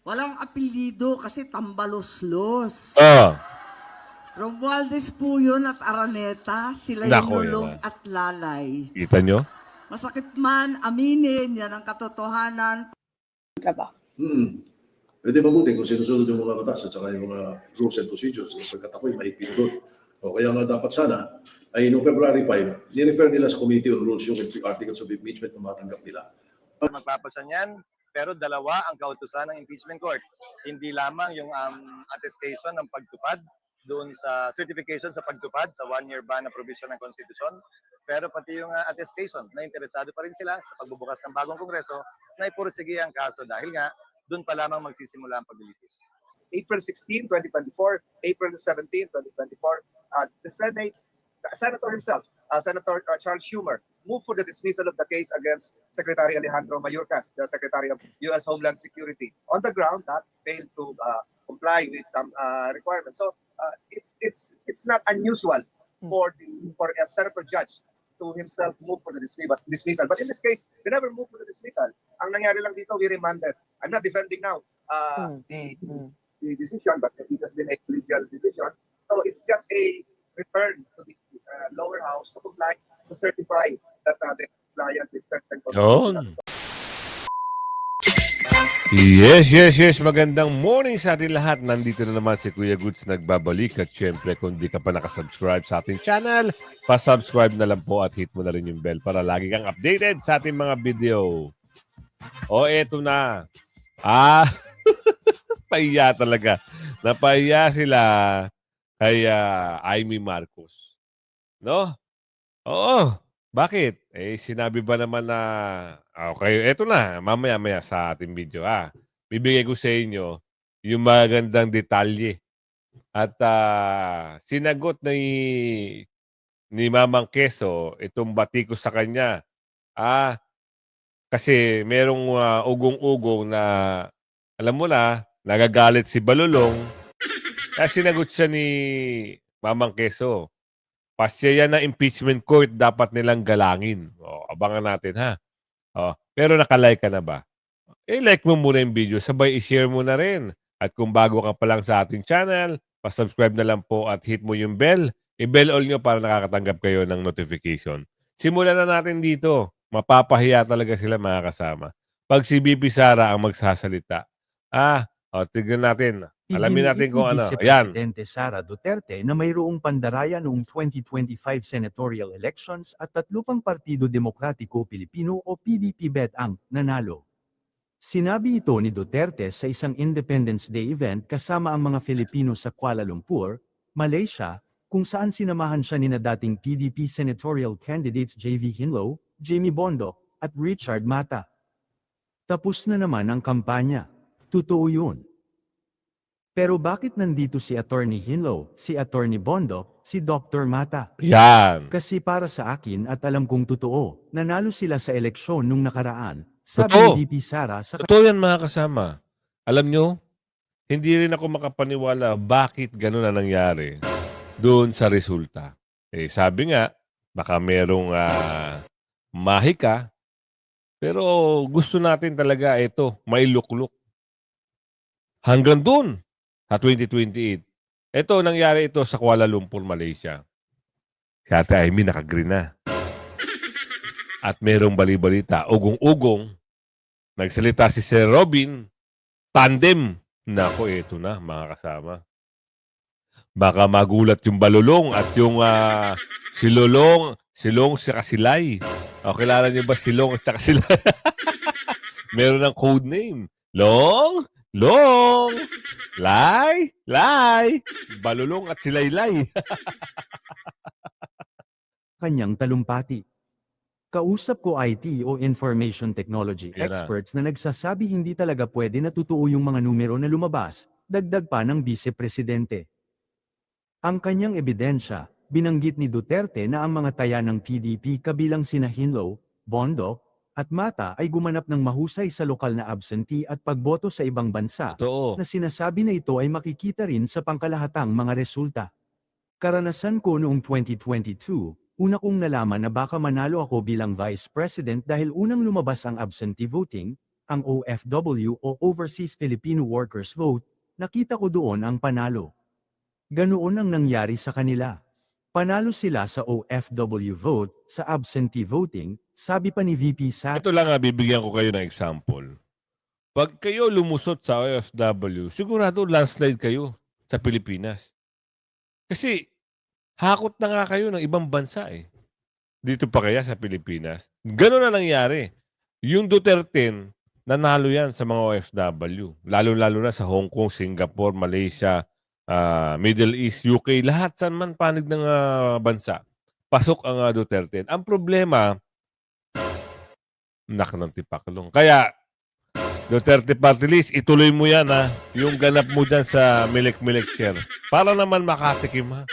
Walang apelyido kasi tambaloslos. Oh, Romualdez po yun at Araneta, sila yung nako yan lulong na. at lalay. Kita nyo? Masakit man, aminin, yan ang katotohanan. Trabaho. Pwede mabuti kung sinusunod yung mga batas at saka yung mga rules and procedures. Pagkat ako'y mahigpit doon. O kaya nga dapat sana, ay noong February 5, ni-refer nila sa Committee on Rules yung articles of impeachment na matanggap nila. Magpapasa niyan, pero dalawa ang kautusan ng impeachment court. Hindi lamang yung attestation ng pagtupad doon sa certification sa pagtupad sa one-year ban na provision ng Constitution, pero pati yung attestation na interesado pa rin sila sa pagbubukas ng bagong Kongreso na ipursige ang kaso dahil nga doon pa lamang magsisimula ang paglilitis. April 16, 2024, April 17, 2024, the Senate, the Senator himself, Senator Charles Schumer, moved for the dismissal of the case against Secretary Alejandro Mayorkas, the Secretary of U.S. Homeland Security, on the ground that failed to comply with some requirements. So it's not unusual for a senator judge to himself move for the dismissal. But in this case, we never moved for the dismissal. Ang nangyari lang dito, we remanded. I'm not defending now the decision, but it has been a collegial decision. So it's just a return to the lower house to comply, to certify that the compliance with certain Yun. Yes. Magandang morning sa ating lahat. Nandito na naman si Kuya Goods nagbabalik. At syempre, kung di ka pa nakasubscribe sa ating channel, pa-subscribe na lang po at hit mo na rin yung bell para lagi kang updated sa ating mga video. O, eto na. Pahiya talaga. Napahiya sila kay Amy Marcos. No? Oo. Bakit? Sinabi ba naman na, okay, eto na, mamaya-maya sa ating video. Bibigay ko sa inyo yung magandang detalye. At sinagot ni Mamang Quezon itong bati ko sa kanya. Kasi merong ugong-ugong na, alam mo na, nagagalit si Balulong. Kaya sinagot siya ni Mamang Quezon. Pasya yan na impeachment court, dapat nilang galangin. Abangan natin ha. Pero nakalike ka na ba? Like mo muna yung video, sabay i-share mo na rin. At kung bago ka pa lang sa ating channel, pa-subscribe na lang po at hit mo yung bell. I-bell all nyo para nakakatanggap kayo ng notification. Simulan na natin dito. Mapapahiya talaga sila mga kasama. Pag si BP Sara ang magsasalita, tignan natin. Alamin natin kung ano. Ayan. Presidente Sara Duterte na mayroong pandaraya noong 2025 senatorial elections at tatlo pang Partido Demokratiko Pilipino o PDP bet ang nanalo. Sinabi ito ni Duterte sa isang Independence Day event kasama ang mga Filipino sa Kuala Lumpur, Malaysia, kung saan sinamahan siya ni na dating PDP senatorial candidates J.V. Hinlo, Jamie Bondo, at Richard Mata. Tapos na naman ang kampanya. Totoo yun. Pero bakit nandito si Attorney Hinlo, si Attorney Bondo, si Dr. Mata? Yan. Kasi para sa akin at alam kong totoo, nanalo sila sa eleksyon nung nakaraan, sabi Totoo. ni VP Sara sa Totoo yan mga kasama. Alam nyo, hindi rin ako makapaniwala bakit ganun na nangyari doon sa resulta. Sabi nga, baka merong mahika, pero gusto natin talaga ito, mailukluk. Hanggang doon, sa 2028. Ito, nangyari ito sa Kuala Lumpur, Malaysia. Si Ate Amy nakagreen na. At merong balibalita, ugong-ugong, nagsalita si Sir Robin, tandem. Nako, ito na, mga kasama. Baka magulat yung Balulong at yung Silong, si Kasilay. Kilala niyo ba Silong at Kasilay? Meron ng code name. Long, Lay, Balulong at Silaylay. kanyang talumpati. Kausap ko IT o Information Technology Ayan na. experts na nagsasabi hindi talaga pwede na totoo yung mga numero na lumabas, dagdag pa ng Vice-Presidente. Ang kanyang ebidensya, binanggit ni Duterte na ang mga taya ng PDP kabilang sina Hinlo, Bondo, at Mata ay gumanap ng mahusay sa lokal na absentee at pagboto sa ibang bansa, Totoo. na sinasabi na ito ay makikita rin sa pangkalahatang mga resulta. Karanasan ko noong 2022, una kong nalaman na baka manalo ako bilang Vice President dahil unang lumabas ang absentee voting, ang OFW o Overseas Filipino Workers Vote, nakita ko doon ang panalo. Ganoon ang nangyari sa kanila. Panalo sila sa OFW vote, sa absentee voting, sabi pa ni VP Sara. Ito lang bibigyan ko kayo ng example. Pag kayo lumusot sa OFW, sigurado landslide kayo sa Pilipinas. Kasi hakot na nga kayo ng ibang bansa eh. Dito pa kaya sa Pilipinas. Ganun na nangyari. Yung Duterte, nanalo yan sa mga OFW. Lalo-lalo na sa Hong Kong, Singapore, Malaysia, Middle East, UK, lahat saan man panig ng bansa. Pasok ang Duterte. Ang problema, ng tipaklong. Kaya, Duterte Party List, ituloy mo yan yung ganap mo dyan sa Milik-Milik Chair. Para naman makatikim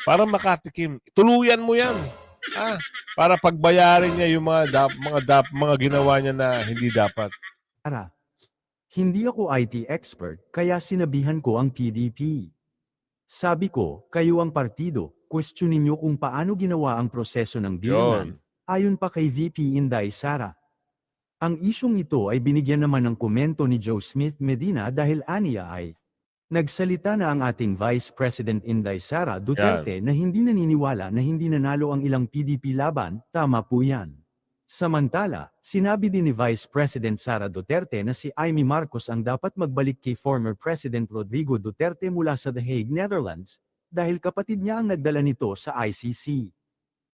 Para makatikim. Tuluyan mo yan. Para pagbayarin niya yung mga ginawa niya na hindi dapat. Hindi ako IT expert, kaya sinabihan ko ang PDP. Sabi ko, kayo ang partido, questionin niyo kung paano ginawa ang proseso ng bilangan, ayon pa kay VP Inday Sara. Ang isyong ito ay binigyan naman ng komento ni Joe Smith Medina dahil aniya ay nagsalita na ang ating Vice President Inday Sara Duterte na hindi naniniwala na hindi nanalo ang ilang PDP laban, tama po yan. Samantala, sinabi din ni Vice President Sara Duterte na si Amy Marcos ang dapat magbalik kay former President Rodrigo Duterte mula sa The Hague, Netherlands, dahil kapatid niya ang nagdala nito sa ICC.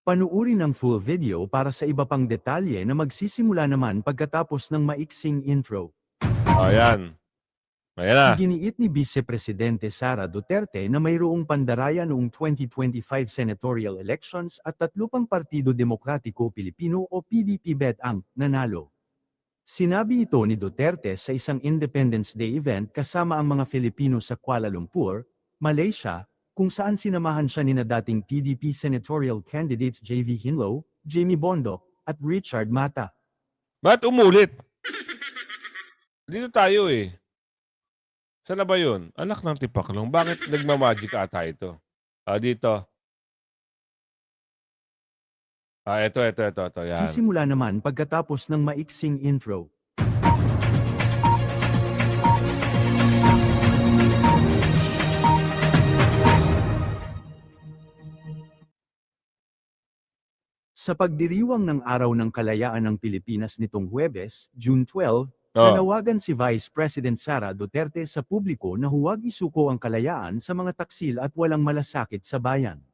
Panuuri ng full video para sa iba pang detalye na magsisimula naman pagkatapos ng maiksing intro. Ayan na. Iginiit ni Vice Presidente Sara Duterte na mayroong pandaraya noong 2025 senatorial elections at 3 pang Partido Demokratiko Pilipino o PDP-BET ang nanalo. Sinabi ito ni Duterte sa isang Independence Day event kasama ang mga Filipino sa Kuala Lumpur, Malaysia, kung saan sinamahan siya ni dating PDP senatorial candidates J.V. Hinlo, Jamie Bondoc, at Richard Mata. Ba't umulit? Dito tayo eh. Saan na ba yun? Anak ng tipaklong. Bakit nagmamagic ata ito? Dito. Ito. Yan. Sisimula naman pagkatapos ng maiksing intro. Sa pagdiriwang ng Araw ng Kalayaan ng Pilipinas nitong Huwebes, June 12, nanawagan si Vice President Sara Duterte sa publiko na huwag isuko ang kalayaan sa mga taksil at walang malasakit sa bayan.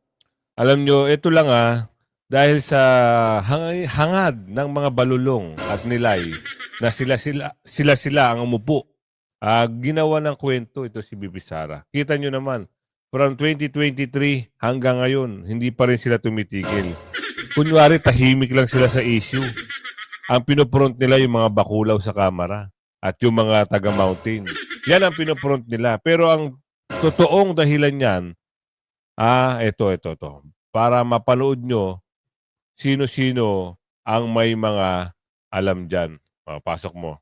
Alam nyo, ito lang dahil sa hangad ng mga balulong at nilay na sila ang umupo. Ginawa ng kwento ito si Bibi Sara. Kita nyo naman, from 2023 hanggang ngayon, hindi pa rin sila tumitigil. Kunwari, tahimik lang sila sa issue. Ang pinopront nila yung mga bakulaw sa kamera at yung mga taga-mountain. Yan ang pinopront nila. Pero ang totoong dahilan niyan, ito. Para mapanood nyo sino-sino ang may mga alam dyan. Pasok mo.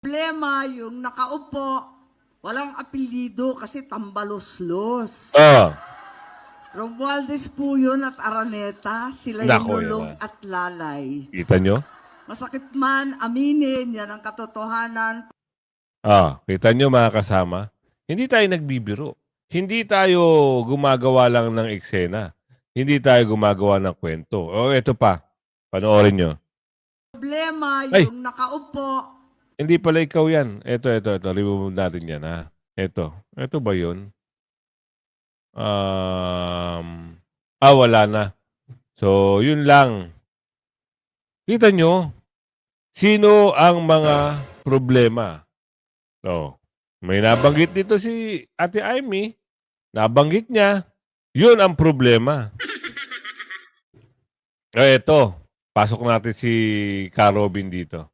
Problema yung nakaupo, walang apelyido kasi tambalos-los. Romualdez po yun at Araneta, sila Nako, yung Lulong yan. at Lalay. Kita nyo? Masakit man, aminin, yan ang katotohanan. Kita nyo mga kasama? Hindi tayo nagbibiro. Hindi tayo gumagawa lang ng eksena. Hindi tayo gumagawa ng kwento. Ito pa. Panoorin nyo. Problema yung nakaupo. Hindi pala ikaw yan. Ito. Remove natin yan. Ito ba yun? Wala na. So, yun lang. Kita nyo, sino ang mga problema? May nabanggit dito si Ate Amy. Nabanggit niya. Yun ang problema. Ito. Pasok natin si Ka Robin dito.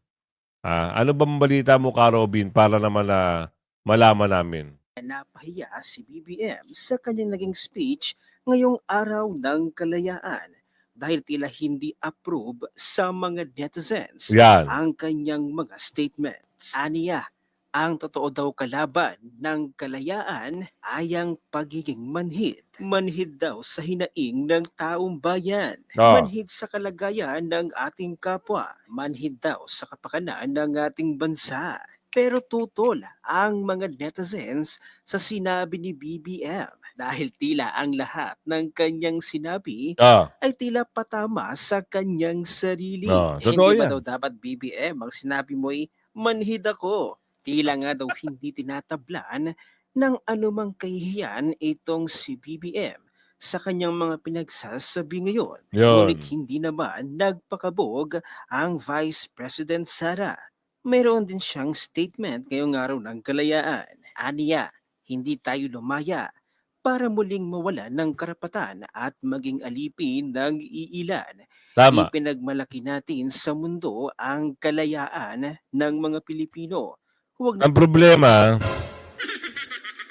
Ano bang balita mo, Ka Robin, para naman na malaman namin? Napahiya si BBM sa kanyang naging speech ngayong Araw ng Kalayaan dahil tila hindi approve sa mga netizens Yan. ang kanyang mga statements. Aniya, Ang totoo daw kalaban ng kalayaan ay ang pagiging manhid. Manhid daw sa hinaing ng taong bayan. Oh. Manhid sa kalagayan ng ating kapwa. Manhid daw sa kapakanan ng ating bansa. Pero tutol ang mga netizens sa sinabi ni BBM dahil tila ang lahat ng kanyang sinabi Ah, ay tila patama sa kanyang sarili. totoo Hindi ba yan. daw dapat BBM ang sinabi mo'y manhid ako? Tila nga daw hindi tinatablan ng anumang kahihiyan itong si BBM sa kanyang mga pinagsasabi ngayon. Ngunit Yun. hindi naman nagpakabog ang Vice President Sara. Mayroon din siyang statement ngayong araw ng kalayaan. Aniya, hindi tayo lumaya para muling mawala ng karapatan at maging alipin ng iilan. Tama. Ipinagmalaki natin sa mundo ang kalayaan ng mga Pilipino. Huwag Ang problema,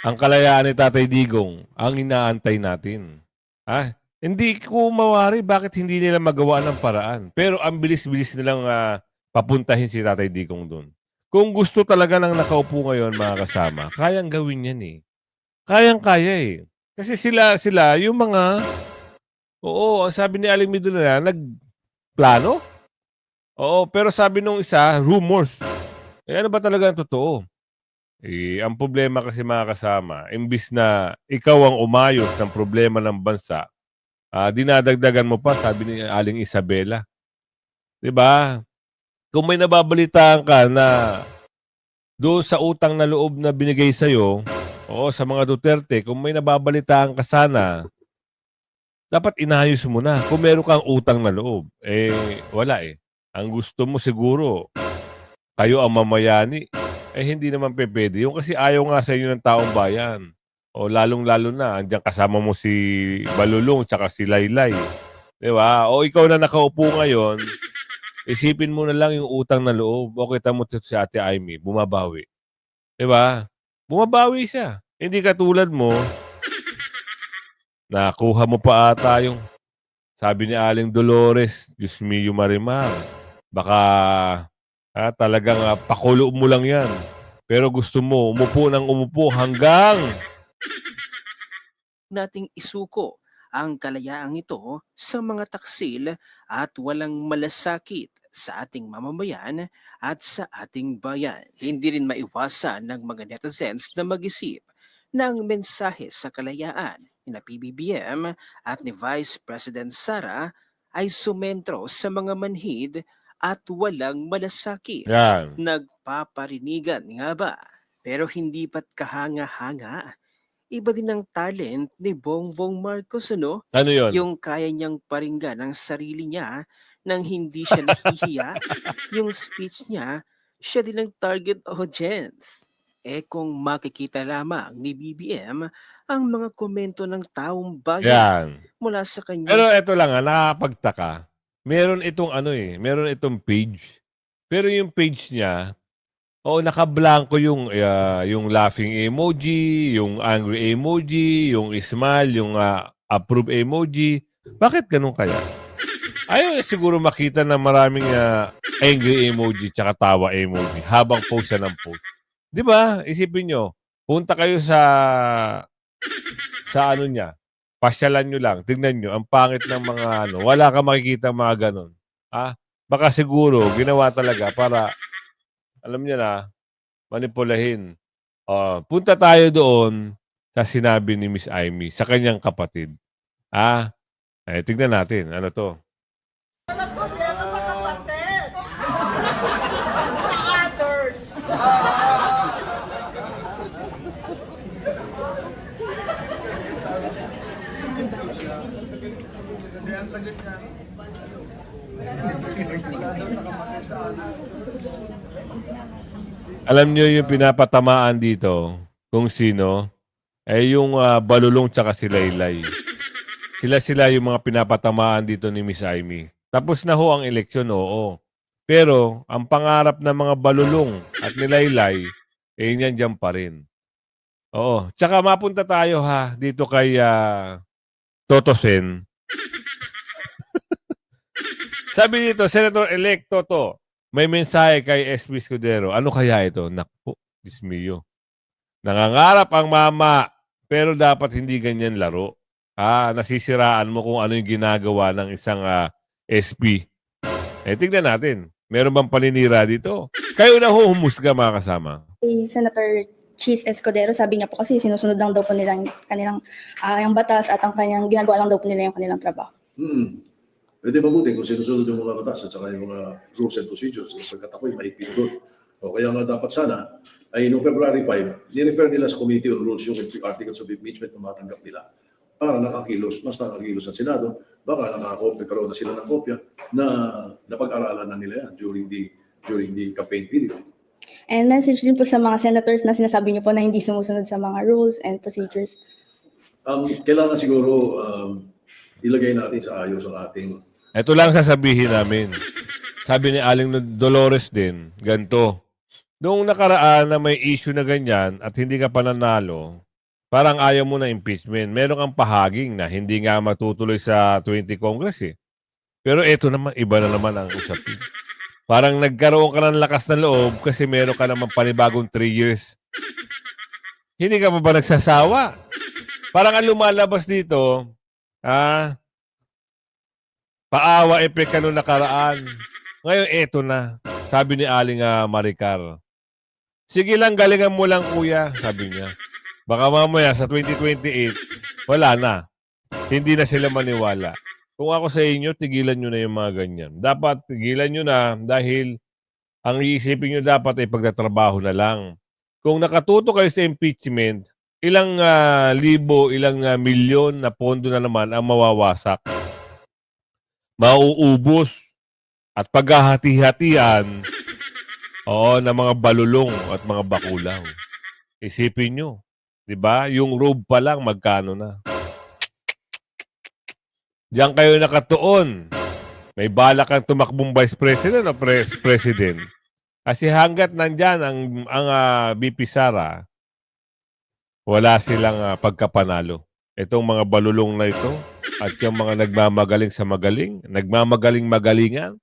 ang kalayaan ni Tatay Digong, ang inaantay natin. Hindi ko mawari bakit hindi nila magawa ng paraan. Pero ang bilis-bilis nilang papuntahin si Tatay Digong doon. Kung gusto talaga ng nakaupo ngayon, mga kasama, kayang gawin yan eh. Kayang-kaya eh. Kasi sila, yung mga, oo, ang sabi ni Aling Medina, nagplano. Oo, pero sabi nung isa, rumors. Ano ba talaga ang totoo? Ang problema kasi, mga kasama, imbis na ikaw ang umayos ng problema ng bansa, dinadagdagan mo pa, sabi ni Aling Isabela. 'Di ba? Kung may nababalitaan ka na doon sa utang na loob na binigay sa'yo, oo, sa mga Duterte, kung may nababalitaan ka sana, dapat inayos mo na. Kung meron kang utang na loob, wala eh. Ang gusto mo siguro, kayo ang mamayani, hindi naman pwede. Yung kasi ayaw nga sa inyo ng taong bayan. O lalong-lalo na, andiyan kasama mo si Balulong tsaka si Laylay. Di ba? O ikaw na nakaupo ngayon, isipin mo na lang yung utang na loob. O kita mo si Ate Amy, bumabawi. Di ba? Bumabawi siya. Hindi katulad mo, nakuha mo pa ata yung sabi ni Aling Dolores, Diyos mio Marimar, baka talagang pakulo mo lang yan. Pero gusto mo, umupo ng umupo hanggang nating isuko ang kalayaang ito sa mga taksil at walang malasakit sa ating mamamayan at sa ating bayan. Hindi rin maiwasan ng mga netizens na mag-isip ng mensahe sa kalayaan ni na PBBM at ni Vice President Sara ay sumentro sa mga manhid at walang malasakit. yan. Nagpaparinigan nga ba? Pero hindi pat kahanga-hanga. Iba din ang talent ni Bongbong Marcos, ano? Ano yun? Yung kaya niyang paringgan ang sarili niya nang hindi siya nahihiya. Yung speech niya, siya din ang target audience. Kung makikita lamang ni BBM ang mga komento ng taong bayan Yan. mula sa Pero kanyang eto lang, nakakapagtaka. Meron itong page. Pero yung page niya, nakablanko yung laughing emoji, yung angry emoji, yung smile, yung approve emoji. Bakit ganun kaya? Ayaw siguro makita na maraming angry emoji tsaka tawa emoji habang post siya ng post. 'Di ba? Isipin nyo, punta kayo sa ano niya, pasyalan nyo lang, tignan nyo, ang pangit ng mga wala kang makikita mga ganun. Baka siguro ginawa talaga para, alam niya na, manipulahin. Punta tayo doon sa sinabi ni Miss Amy sa kanyang kapatid. Tignan natin. Ano to? Walang problema sa kapatid. Sa others. Alam niyo yung pinapatamaan dito kung sino? Yung Balulong tsaka si Laylay. Sila yung mga pinapatamaan dito ni Miss Amy. Tapos na ho ang eleksyon, oo. Pero ang pangarap ng mga Balulong at ni Laylay, nandiyan pa rin. Oo. Tsaka mapunta tayo dito kay Toto Sen. Sabi dito, Senator-elect Toto, may mensahe kay SB Escudero. Ano kaya ito? Naku, Diyos mio. Nangangarap ang mama, pero dapat hindi ganyan laro. Nasisiraan mo kung ano yung ginagawa ng isang SP. Tignan natin. Meron bang paninira dito? Kayo na humusga, mga kasama. Senator Cheese Escudero, sabi niya po kasi sinusunod lang daw po nila yung kanilang yung batas at ang kanyang ginagawa lang daw po nila yung kanilang trabaho. Pwede mabuti kung sinusunod yung mga batas at saka yung mga rules and procedures sapagkat ako'y mahigpit doon. Kaya nga dapat sana ay noong February 5, ni-refer nila sa Committee on Rules yung articles of impeachment na matanggap nila para nakakilos, mas nakakilos ang Senado, baka nagkaroon na sila ng kopya na napag-aralan na nila yan during the campaign period. And message din po sa mga senators na sinasabi niyo po na hindi sumusunod sa mga rules and procedures. Kailangan siguro ilagay natin sa ayos ang ating Ito lang sasabihin namin. Sabi ni Aling Dolores din, ganito. Noong nakaraan na may issue na ganyan at hindi ka pananalo, parang ayaw mo na impeachment. Meron kang pahaging na hindi nga matutuloy sa 20 Congress eh. Pero ito naman, iba na naman ang usapin. Parang nagkaroon ka ng lakas ng loob kasi meron ka naman panibagong 3 years. Hindi ka pa ba nagsasawa? Parang ang lumalabas dito, paawa epek ka nung nakaraan. Ngayon, eto na. Sabi ni Aling Maricar. Sige lang, galingan mo lang kuya, sabi niya. Baka mamaya sa 2028, wala na. Hindi na sila maniwala. Kung ako sa inyo, tigilan nyo na yung mga ganyan. Dapat tigilan nyo na dahil ang iisipin nyo dapat ay pagtatrabaho na lang. Kung nakatuto kayo sa impeachment, ilang libo, ilang milyon na pondo na naman ang mawawasak. Mauubos at paghahati-hatian ng mga balulong at mga bakulaw. Isipin nyo, di ba? Yung robe pa lang, magkano na? Diyan kayo nakatuon. May balak kang tumakbong vice president o president. Kasi hanggat nandyan ang BP Sara, wala silang pagkapanalo. Itong mga balulong na ito at yung mga nagmamagaling sa magaling, nagmamagaling-magalingan,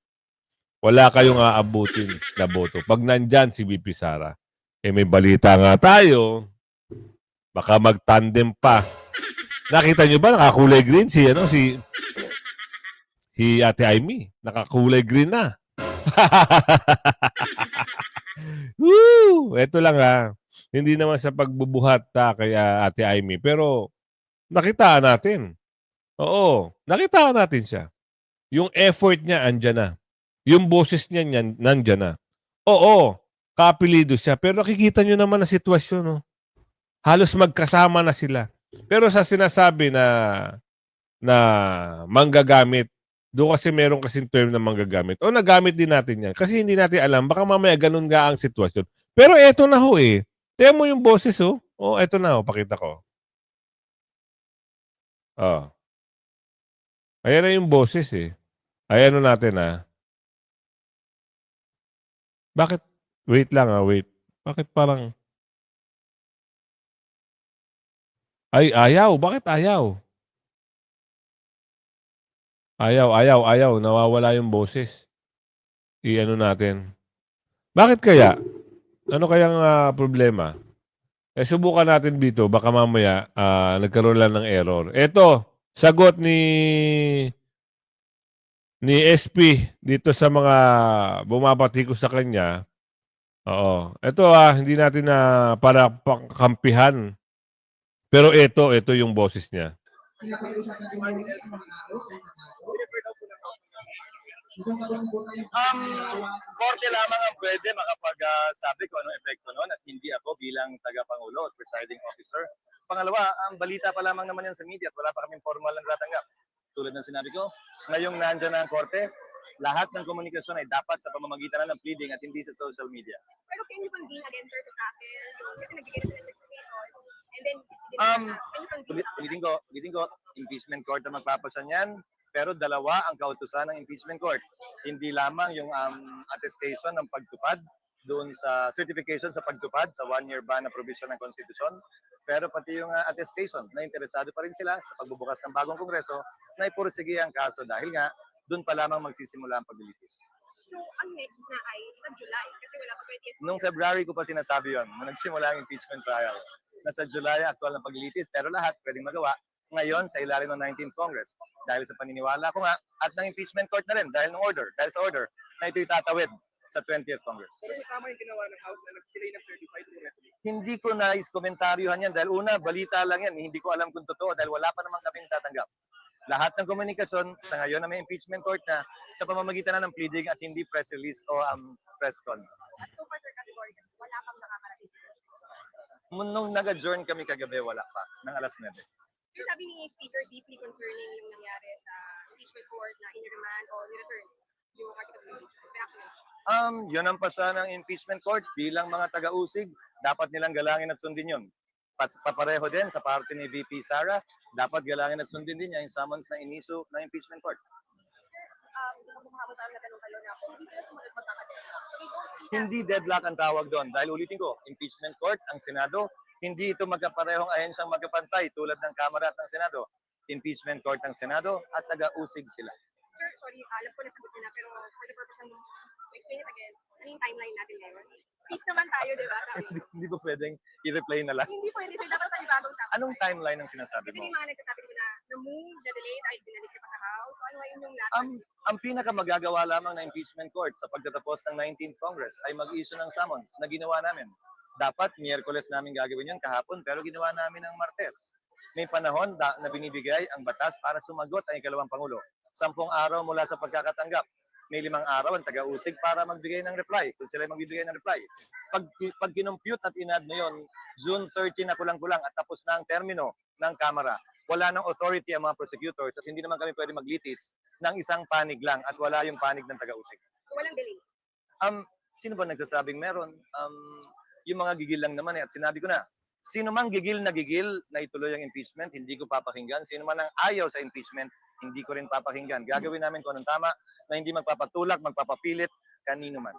wala kayong aabutin na boto. Pag nandyan si BP Sara, may balita nga tayo, baka mag-tandem pa. Nakita nyo ba nakakulay green si Ate Amy? Nakakulay green na. Woo! Ito lang hindi naman sa pagbubuhat kay Ate Amy, pero nakitaan natin. Oo, nakitaan natin siya. Yung effort niya, andyan na. Yung boses niya, nandyan na. Oo, kaapelido siya. Pero nakikita nyo naman ang sitwasyon. No? Halos magkasama na sila. Pero sa sinasabi na manggagamit, doon kasi meron kasing term na manggagamit. O nagamit din natin yan. Kasi hindi natin alam, baka mamaya ganun nga ang sitwasyon. Pero eto na ho eh. Tingnan mo yung boses oh. O eto na ho, pakita ko. Ayan na yung boses eh. Ayan natin Bakit? Wait lang wait. Bakit parang... Ay, ayaw. Bakit ayaw? Ayaw. Nawawala yung boses. I-ano natin. Bakit kaya? Ano kayang problema? Subukan natin dito. Baka mamaya nagkaroon lang ng error. Ito, sagot ni SP dito sa mga bumabatikos sa kanya. Oo. Ito hindi natin para pangkampihan. Pero ito yung boses niya. Korte lamang ang pwede makapagsabi kung anong epekto noon at hindi ako bilang tagapangulo at presiding officer. Pangalawa, ang balita pa lamang naman yan sa media at wala pa kaming formal na tatanggap. Tulad ng sinabi ko, ngayong nandyan na ang korte, lahat ng komunikasyon ay dapat sa pamamagitan ng pleading at hindi sa social media. Pero can you convene again, sir, to tackle? Kasi nagbigay na sila sa information. And then, ulitin ko, impeachment court na magpapasya niyan, pero dalawa ang kautusan ng impeachment court. Hindi lamang yung attestation ng pagtupad doon sa certification sa pagtupad sa 1-year ban na provision ng konstitusyon, pero pati yung attestation na interesado pa rin sila sa pagbubukas ng bagong kongreso na ipursige ang kaso dahil nga doon pa lamang magsisimula ang paglilitis. So, ang next na ay sa July kasi wala pa 20th. Nung February ko pa sinasabi yon, nung nagsimula ang impeachment trial. Nasa July, aktual na paglilitis, pero lahat pwedeng magawa ngayon sa ilalim ng 19th Congress. Dahil sa paniniwala ko nga, at ng impeachment court na rin, dahil sa order, na ito'y tatawid sa 20th Congress. Pero tama yung ginawa ng House na sila yung nag-certify to resolution. Hindi ko nais komentaryohan yan dahil una, balita lang yan. Hindi ko alam kung totoo dahil wala pa naman kaming tatanggap. Lahat ng komunikasyon sa ngayon na may impeachment court na sa pamamagitan na ng pleading at hindi press release o press con. At so far, sir, categorical, wala kang nakakarating. Nung nag-adjourn kami kagabi, wala pa, ng alas 9. Sir, sabi ni Speaker, deeply concerning yung nangyari sa impeachment court na in-remand o ni-return yung article of impeachment. Reaction. Yun ang pasa ng impeachment court bilang mga taga-usig, dapat nilang galangin at sundin yun. Papareho din sa parte ni VP Sara, dapat galangin at sundin din niya yung summons na iniso ng impeachment court. Kumakawa tayo na tanong kayo na kung hindi sila sumunod magkakadena. So, we don't see that. Hindi deadlock ang tawag doon dahil ulitin ko, impeachment court, ang Senado, hindi ito magkaparehong ahensyang magkapantay tulad ng Kamara at ng Senado. Impeachment court ng Senado at taga-usig sila. Sir, sorry, alam ko na sagot nila, pero for the purpose ng explain it again, ano yung timeline natin ngayon? Peace naman tayo, di ba? Sabi mo. Hindi ko pwedeng i-replay na lang. Hindi pwede, sir. Dapat panibagong sabi. Anong timeline ang sinasabi Kasi mo? may mga nagsasabi ko na na-move, na-delay, dahil binalik ka pa sa House. So ano nga yung lahat? Ang pinakamagagawa lamang na impeachment court sa pagtatapos ng 19th Congress ay mag-issue ng summons na ginawa namin. Dapat Miyerkules namin gagawin yun kahapon pero ginawa namin ng Martes. May panahon na binibigay ang batas para sumagot ang ikalawang Pangulo. 10 araw mula sa pagkakatanggap. May 5 araw ang taga-usig para magbigay ng reply, kung sila magbibigay ng reply. Pag kinompute at inad mo yun, June 13 na kulang-kulang at tapos na ang termino ng Kamara, wala nang authority ang mga prosecutors at hindi naman kami pwede maglitis ng isang panig lang at wala yung panig ng taga-usig. So walang delay. Sino ba nagsasabing meron? Yung mga gigil lang naman at sinabi ko na, sino mang gigil na ituloy ang impeachment, hindi ko papakinggan. Sino man ang ayaw sa impeachment, hindi ko rin papakinggan. Gagawin namin kung anong tama na hindi magpapatulak, magpapapilit, kanino man.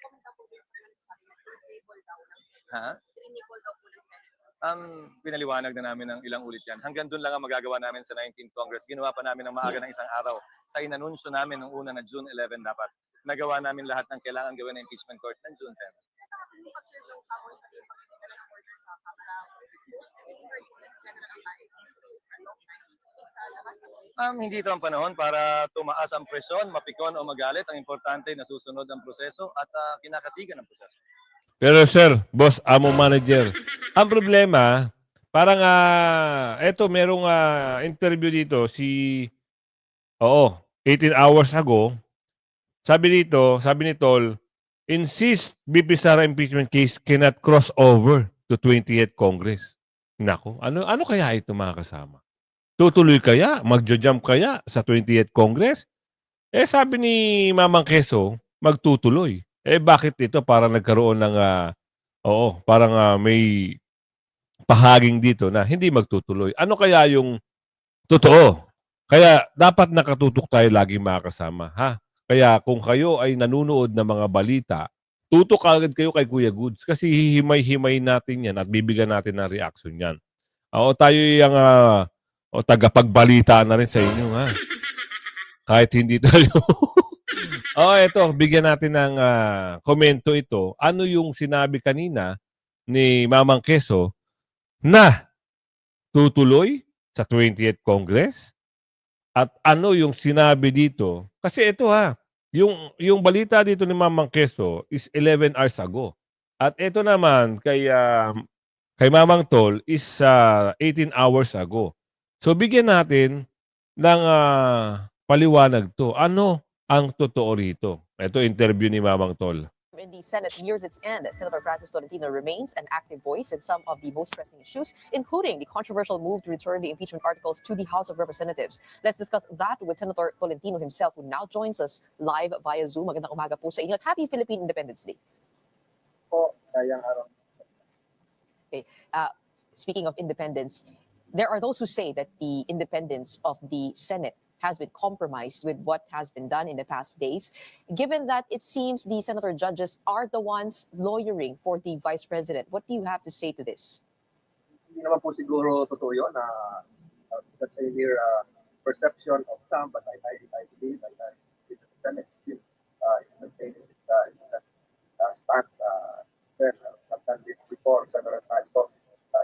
Pumunta po din sa mga nagsasabi na trinipol daw ng Senate. Ha? Trinipol daw po ng Senate. Pinaliwanag na namin ng ilang ulit yan. Hanggang doon lang ang magagawa namin sa 19th Congress. Ginawa pa namin ng maaga ng isang araw. Sa inanunsyo namin nung una na June 11 dapat. Nagawa namin lahat ng kailangan gawin ng impeachment court ng June 10. Pag-serve ng powers pati yung pagkakita ng order sa Kamara. Kasi we heard po na sa General Alliance for a long time sa labas ng Hindi ito ang panahon para tumaas ang presyon, mapikon o magalit. Ang importante na susunod ang proseso at kinakatigan ang proseso. Pero sir, boss, amo manager. Ang problema, parang eto merong interview dito si 18 hours ago. Sabi ni Tol, insist BP Sara impeachment case cannot cross over to 20th Congress. Nako, ano kaya ito mga kasama? Tutuloy kaya? Magjo-jump kaya sa 20th Congress? Sabi ni Mamang Quezon, magtutuloy. Bakit ito parang nagkaroon ng parang may pahaging dito na hindi magtutuloy. Ano kaya yung totoo? Kaya dapat nakatutok tayo lagi mga kasama, ha? Kaya kung kayo ay nanunood ng mga balita, tutok agad kayo kay Kuya Goods kasi hihimay-himay natin yan at bibigyan natin ng reaction yan. Tayo yung tagapagbalita na rin sa inyo, ha? Kahit hindi tayo. Eto, bigyan natin ng komento ito. Ano yung sinabi kanina ni Mamang Quezon na tutuloy sa 20th Congress? At ano yung sinabi dito? Kasi ito yung balita dito ni Mamang Quezon is 11 hours ago. At ito naman kay Mamang Tol is 18 hours ago. So bigyan natin ng paliwanag to. Ano ang totoo rito? Ito interview ni Mamang Tol. In the Senate nears its end, Senator Francis Tolentino remains an active voice in some of the most pressing issues, including the controversial move to return the impeachment articles to the House of Representatives. Let's discuss that with Senator Tolentino himself, who now joins us live via Zoom. Magandang umaga po sa inyo at Happy Philippine Independence Day. Sayang araw. Okay. Speaking of independence, there are those who say that the independence of the Senate has been compromised with what has been done in the past days, given that it seems the senator judges are the ones lawyering for the vice president. What do you have to say to this? Hindi naman po siguro totoo yun na that's a mere perception of some, but I believe that the Senate still is maintaining stance then I've done this before several times. So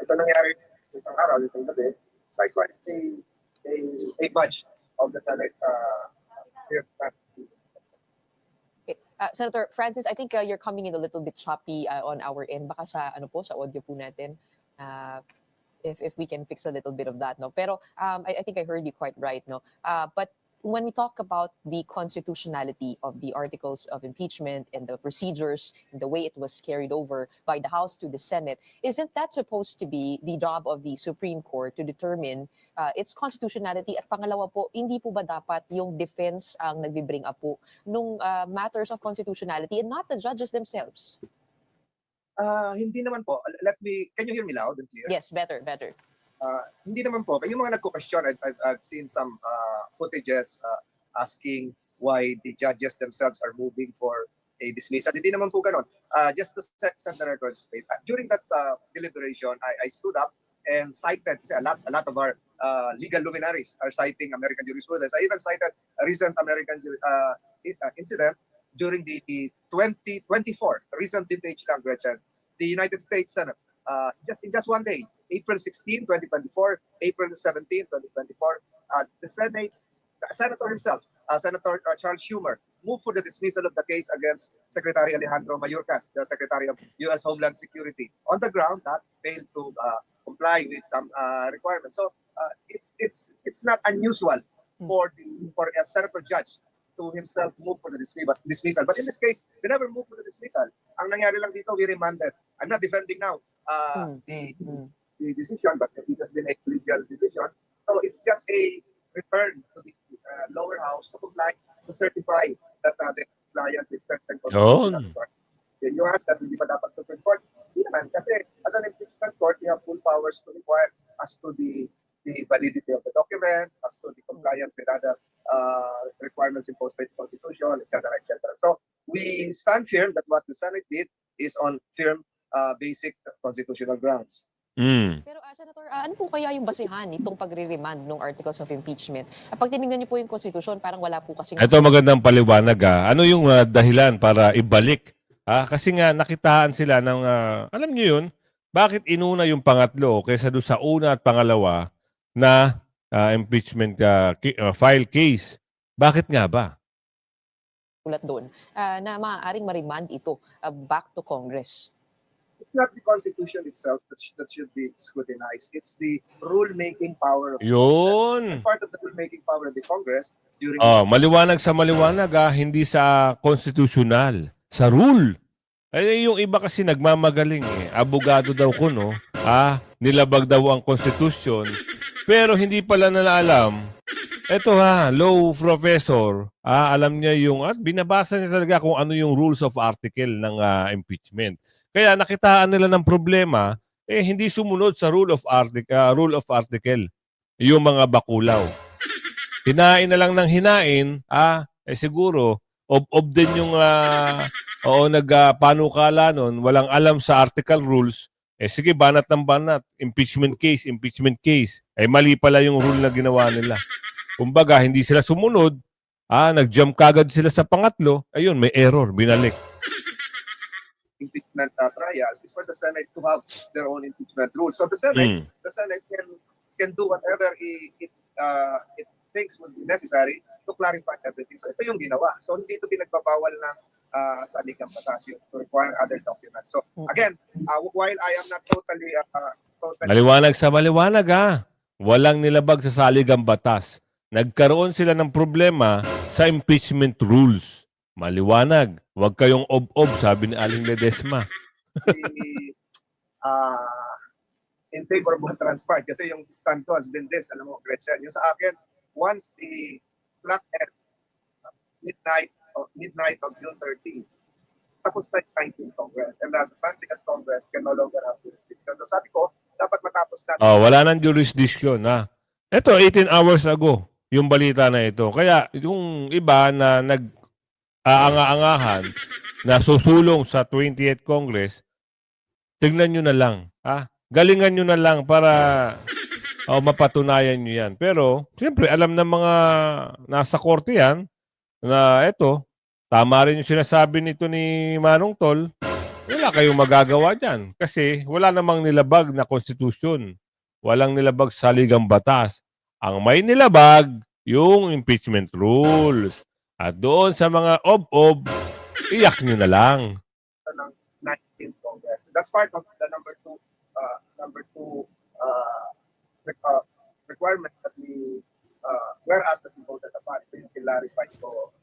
ito nangyari isang araw, isang gabi, likewise a bunch of the Senate here. Okay. Senator Francis, I think you're coming in a little bit choppy on our end. Baka sa ano po, sa audio po natin. If we can fix a little bit of that, no. Pero I think I heard you quite right, no. But when we talk about the constitutionality of the articles of impeachment and the procedures and the way it was carried over by the House to the Senate, isn't that supposed to be the job of the Supreme Court to determine its constitutionality? At pangalawa po, hindi po ba dapat yung defense ang nagbi-bring up po nung matters of constitutionality and not the judges themselves? Hindi naman po. Can you hear me loud and clear? Yes, better. Hindi naman po. Yung mga nagko-question, I've seen some footages asking why the judges themselves are moving for a dismissal. Hindi naman po ganun. Just to set the record straight, during that deliberation, I stood up and cited, a lot of our legal luminaries are citing American jurisprudence. I even cited a recent American incident during the 2024 recent vintage lang, Gretchen, the United States Senate, in just one day, April 16, 2024, April 17, 2024, the Senator himself, Senator Charles Schumer, moved for the dismissal of the case against Secretary Alejandro Mayorkas, the Secretary of U.S. Homeland Security, on the ground that failed to comply with some requirements. So it's not unusual for a senator judge to himself move for the dismissal. But in this case, we never moved for the dismissal. Ang nangyari lang dito, we remanded. I'm not defending now the decision, but it has been a collegial decision. So it's just a return to the lower house to comply, to certify that the compliance with certain constitutional requirements. You ask that hindi pa dapat Supreme Court? Hindi naman. Kasi as an impeachment court, we have full powers to require as to the validity of the documents, as to the compliance with other requirements imposed by the Constitution, etc., etc. So we stand firm that what the Senate did is on firm basic constitutional grounds. Pero Senator, ano po kaya yung basihan nitong pagre-remand ng articles of impeachment? Pag tinignan niyo po yung Constitution, parang wala po kasing... Ito magandang paliwanag. Ano yung dahilan para ibalik? Kasi nga nakitaan sila ng, alam niyo yun, bakit inuna yung pangatlo kaysa doon sa una at pangalawa na impeachment file case? Bakit nga ba? Ulat doon na maaaring ma-remand ito back to Congress. It's not the Constitution itself that should be scrutinized. It's the rule-making power of Yun. Congress. Part of the rule-making power of the Congress during... Maliwanag sa maliwanag, hindi sa constitutional, sa rule. Ay, yung iba kasi nagmamagaling Abogado daw ko, no? Nilabag daw ang Constitution, pero hindi pala nila alam. Ito law professor, alam niya yung, at binabasa niya talaga kung ano yung rules of article ng impeachment. Kaya nakitaan nila ng problema, hindi sumunod sa rule of article, yung mga bakulaw. Hinain na lang ng hinain, siguro, ob din yung nagpanukala nun, walang alam sa article rules, sige, banat ng banat, impeachment case. Mali pala yung rule na ginawa nila. Kumbaga, hindi sila sumunod, nag-jump kagad sila sa pangatlo, ayun, may error, binalik. Impeachment trials is for the Senate to have their own impeachment rules. So the Senate can do whatever it thinks would be necessary to clarify everything. So ito yung ginawa. So hindi ito pinagbabawal ng saligang batas to require other documents. So again, while I am not totally maliwanag sa maliwanag walang nilabag sa saligang batas. Nagkaroon sila ng problema sa impeachment rules. Maliwanag. Huwag kayong ob-ob, sabi ni Aling Ledesma. In favor of transparent kasi yung stand ko has been this, alam mo, Gretchen, yung sa akin, once the clock ends, midnight of June 13, tapos na yung 19th Congress, and the 20th Congress can no longer have jurisdiction. So sabi ko, dapat matapos na. Wala nang jurisdiction. Ito, 18 hours ago, yung balita na ito. Kaya yung iba na nag-aanga-angahan na susulong sa 20th Congress, tignan nyo na lang. Galingan nyo na lang para mapatunayan nyo yan. Pero, siyempre, alam ng mga nasa korte yan na ito, tama rin yung sinasabi nito ni Manong Tol, wala kayong magagawa dyan. Kasi wala namang nilabag na konstitusyon. Walang nilabag sa ligang batas. Ang may nilabag, yung impeachment rules. At doon sa mga ob-ob, iyak nyo na lang. ng 19th Congress. That's part of the number two requirement that we were asked to be voted upon. Ito yung clarified ko,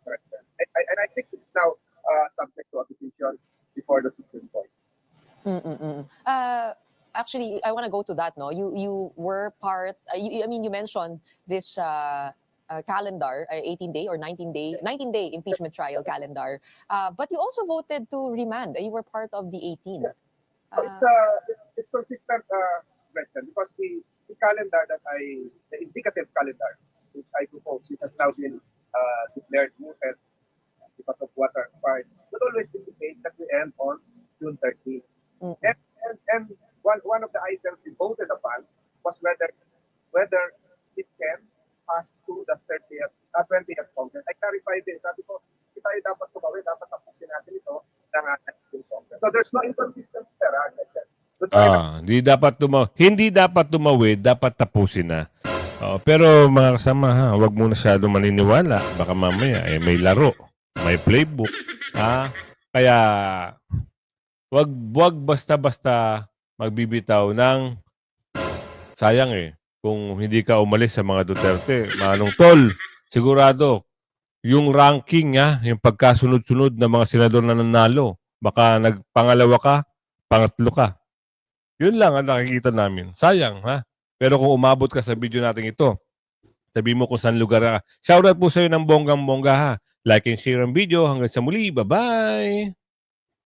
Director. And I think it's now subject to a petition before the Supreme Court. Actually, I want to go to that. No, you were part. I mean, you mentioned this calendar, 18-day or 19-day impeachment trial calendar. But you also voted to remand. You were part of the 18. It's consistent, Director, because the calendar the indicative calendar, which I propose, which has now been declared mooted because of what transpired, would always indicate that we end on June 30. And one of the items we voted upon was whether it can pass to the 20th Congress. I clarified this. Sabi ko, hindi tayo dapat tumawi, dapat tapusin natin ito ng ating Congress. So there's no inconsistency there. Hindi dapat tumawid, dapat tapusin na. Pero mga kasama, huwag muna masyado maniniwala. Baka mamaya may laro, may playbook. Kaya wag basta-basta magbibitaw ng sayang kung hindi ka umalis sa mga Duterte. Manong Tol, sigurado yung ranking yung pagkasunod-sunod ng mga senador na nanalo, baka nagpangalawa ka, pangatlo ka. Yun lang ang nakikita namin. Sayang, Pero kung umabot ka sa video natin ito, sabi mo kung saan lugar ka. Shoutout po sa iyo ng bonggang-bongga, Like and share ang video. Hanggang sa muli. Bye-bye!